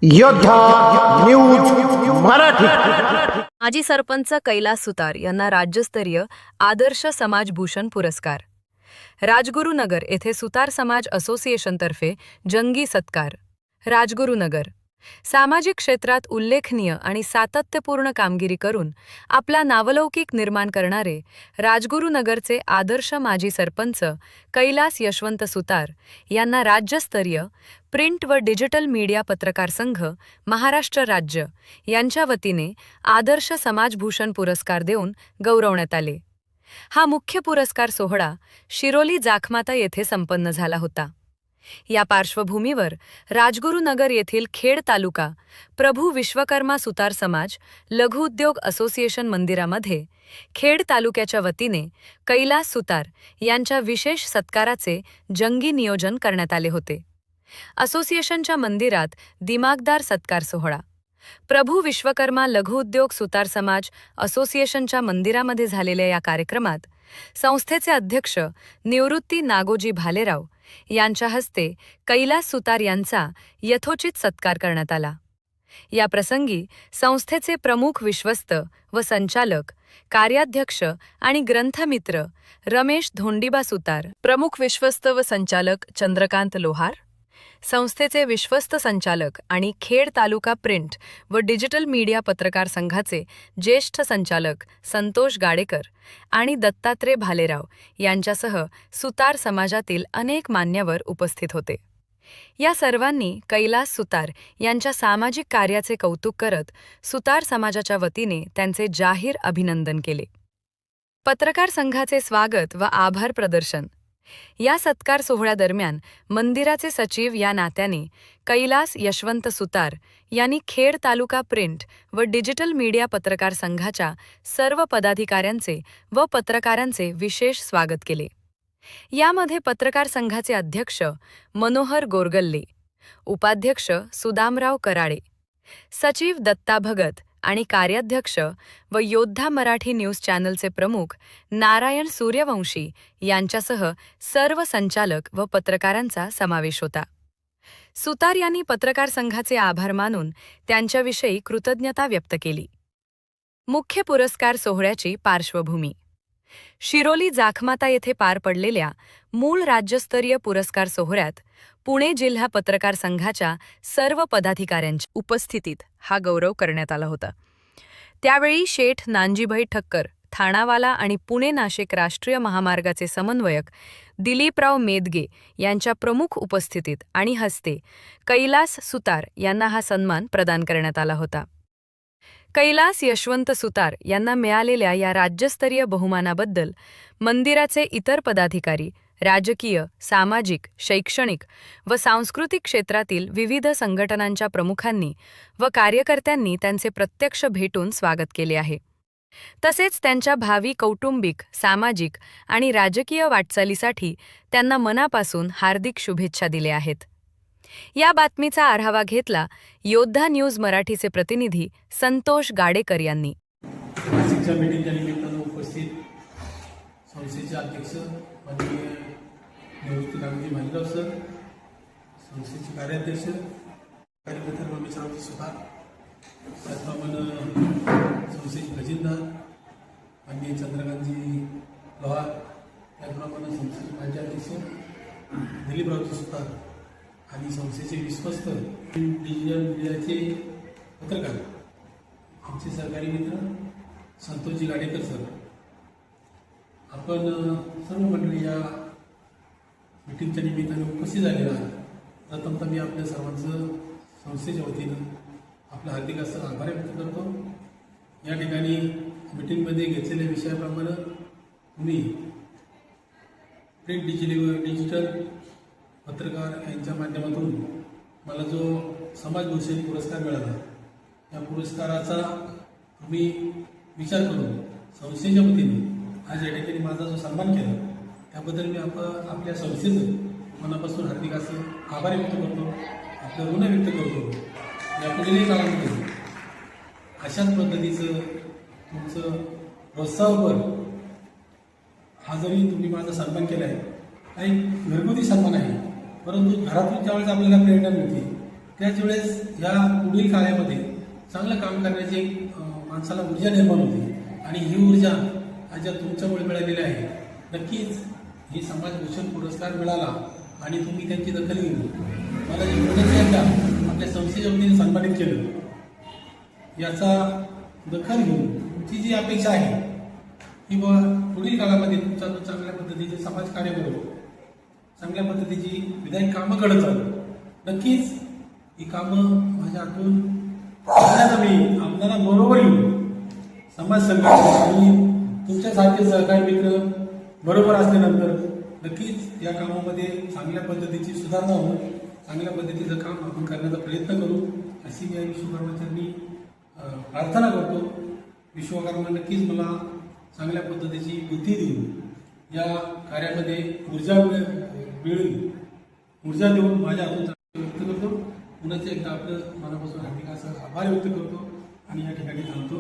योद्धा न्यूज मराठी। माजी सरपंच कैलास सुतार यांना राज्यस्तरीय आदर्श समाजभूषण पुरस्कार। राजगुरुनगर येथे सुतार समाज असोसिएशनतर्फे जंगी सत्कार। राजगुरुनगर सामाजिक क्षेत्रात उल्लेखनीय आणि सातत्यपूर्ण कामगिरी करून आपला नावलौकिक निर्माण करणारे राजगुरुनगरचे आदर्श माजी सरपंच कैलास यशवंत सुतार यांना राज्यस्तरीय प्रिंट व डिजिटल मीडिया पत्रकार संघ महाराष्ट्र राज्य यांच्या वतीने आदर्श समाजभूषण पुरस्कार देऊन गौरवण्यात आले। हा मुख्य पुरस्कार सोहळा शिरोली जाखमाता येथे संपन्न झाला होता। या पार्श्वभूमीवर राजगुरुनगर येथील खेड तालुका प्रभू विश्वकर्मा सुतार समाज लघुउद्योग असोसिएशन मंदिरामध्ये खेड तालुक्याच्या वतीने कैलास सुतार यांच्या विशेष सत्काराचे जंगी नियोजन करण्यात आले होते। असोसिएशनच्या मंदिरात दिमागदार सत्कार सोहळा प्रभू विश्वकर्मा लघुउद्योग सुतार समाज असोसिएशनच्या मंदिरामध्ये झालेल्या या कार्यक्रमात संस्थेचे अध्यक्ष निवृत्ती नागोजी भालेराव यांच्या हस्ते कैलास सुतार यांचा यथोचित सत्कार करण्यात आला। या प्रसंगी संस्थेचे प्रमुख विश्वस्त व संचालक कार्याध्यक्ष आणि ग्रंथमित्र रमेश धोंडीबा सुतार, प्रमुख विश्वस्त व संचालक चंद्रकांत लोहार, संस्थेचे विश्वस्त संचालक आणि खेड तालुका प्रिंट व डिजिटल मीडिया पत्रकार संघाचे ज्येष्ठ संचालक संतोष गाडेकर आणि दत्तात्रय भालेराव यांच्यासह सुतार समाजातील अनेक मान्यवर उपस्थित होते। या सर्वांनी कैलास सुतार यांच्या सामाजिक कार्याचे कौतुक करत सुतार समाजाच्या वतीने त्यांचे जाहीर अभिनंदन केले। पत्रकार संघाचे स्वागत व आभार प्रदर्शन। या सत्कार सोहळ्यादरम्यान मंदिराचे सचिव या नात्याने कैलास यशवंत सुतार यांनी खेड तालुका प्रिंट व डिजिटल मीडिया पत्रकार संघाच्या सर्व पदाधिकाऱ्यांचे व पत्रकारांचे विशेष स्वागत केले। यामध्ये पत्रकार संघाचे अध्यक्ष मनोहर गोरगल्ले, उपाध्यक्ष सुदामराव कराळे, सचिव दत्ता भगत आणि कार्याध्यक्ष व योद्धा मराठी न्यूज चॅनलचे प्रमुख नारायण सूर्यवंशी यांच्यासह सर्व संचालक व पत्रकारांचा समावेश होता। सुतार यांनी पत्रकार संघाचे आभार मानून त्यांच्याविषयी कृतज्ञता व्यक्त केली। मुख्य पुरस्कार सोहळ्याची पार्श्वभूमी शिरोली जाखमाता येथे पार पडलेल्या मूळ राज्यस्तरीय पुरस्कार सोहळ्यात पुणे जिल्हा पत्रकार संघाच्या सर्व पदाधिकाऱ्यांच्या उपस्थितीत हा गौरव करण्यात आला होता। त्यावेळी शेठ नानजीभाई ठक्कर, ठाणावाला आणि पुणे नाशिक राष्ट्रीय महामार्गाचे समन्वयक दिलीपराव मेदगे यांच्या प्रमुख उपस्थितीत आणि हस्ते कैलास सुतार यांना हा सन्मान प्रदान करण्यात आला होता। कैलास यशवंत सुतार यांना मिळालेल्या या राज्यस्तरीय बहुमानाबद्दल मंदिराचे इतर पदाधिकारी, राजकीय, सामाजिक, शैक्षणिक व सांस्कृतिक क्षेत्रातील विविध संघटनांच्या प्रमुखांनी व कार्यकर्त्यांनी त्यांचे प्रत्यक्ष भेटून स्वागत केले आहे। तसेच त्यांच्या भावी कौटुंबिक, सामाजिक आणि राजकीय वाटचालीसाठी त्यांना मनापासून हार्दिक शुभेच्छा दिल्या आहेत। या बातमीचा आढावा घेतला योद्धा न्यूज मराठीचे प्रतिनिधी संतोष गाडेकर यांनी। नाशिकच्या मीटिंगच्या निमित्तानं उपस्थित संस्थेचे अध्यक्ष माननीय निवृत्ती नागोजी भालेराव सर, संस्थेचे कार्याध्यक्ष कार्यकर्ते रमेश सुतार, त्याचप्रमाणे संस्थेचे खजिनदार माननीय चंद्रकांतजी लोहार, त्याचप्रमाणे संस्थेचे माजी अध्यक्ष दिलीपरावजी सुतार आणि संस्थेचे विश्वस्त डिजिटल मीडियाचे पत्रकार आमचे सहकारी मित्र संतोषजी गाडेकर सर, आपण सर्व मंडळी या मीटिंगच्या निमित्ताने उपस्थित झालेला आहे। प्रथमतः मी आपल्या सर्वांचं संस्थेच्या वतीनं आपलं हार्दिक असं आभार व्यक्त करतो। या ठिकाणी मीटिंगमध्ये घेतलेल्या विषयाप्रमाणे तुम्ही प्रिंट डिजिटल पत्रकार यांच्या माध्यमातून मला जो समाजभूषण पुरस्कार मिळाला, या पुरस्काराचा तुम्ही विचार करून संस्थेच्या वतीने आज या ठिकाणी माझा जो सन्मान केला त्याबद्दल मी आपल्या संस्थेचं मनापासून हार्दिक असं आभार व्यक्त करतो, आपलं ऋण व्यक्त करतो। यापुढील काळामध्ये अशाच पद्धतीचं तुमचं प्रोत्साहपर हा जरी तुम्ही माझा सन्मान केला आहे, हा एक घरगुती सन्मान आहे, परंतु घरातून ज्यावेळेस आपल्याला प्रेरणा मिळते त्याच वेळेस या पुढील काळामध्ये चांगलं काम करण्याची एक माणसाला ऊर्जा निर्माण होते आणि ही ऊर्जा आज ज्या तुमच्यामुळे मिळालेली आहे, नक्कीच ही समाजभूषण पुरस्कार मिळाला आणि तुम्ही त्यांची दखल घेऊन मला जे पुण्याच्या एकदा आपल्या संस्थेच्या वतीने सन्मानित केलं, याचा दखल घेऊन तुमची जी अपेक्षा आहे की पुढील काळामध्ये तुमचा जो चांगल्या पद्धतीचे समाजकार्य करू, चांगल्या पद्धतीची विधायक कामं करत चालू, नक्कीच ही कामं माझ्या हातून करण्याचा मी आपल्याला बरोबर येऊन समाज संघटना आणि तुमच्यासारखे सहकारी मित्र बरोबर असल्यानंतर नक्कीच या कामामध्ये चांगल्या पद्धतीची सुधारणा होऊन चांगल्या पद्धतीचं काम आपण करण्याचा प्रयत्न करू अशी मी विश्वकर्माचरणी प्रार्थना करतो. विश्वकर्मा नक्कीच मला चांगल्या पद्धतीची बुद्धी देऊन या कार्यामध्ये ऊर्जा देऊन माझ्या हातून व्यक्त करतो. पुन्हा एकदा आपलं मनापासून हार्दिक असं आभार व्यक्त करतो आणि या ठिकाणी थांबतो.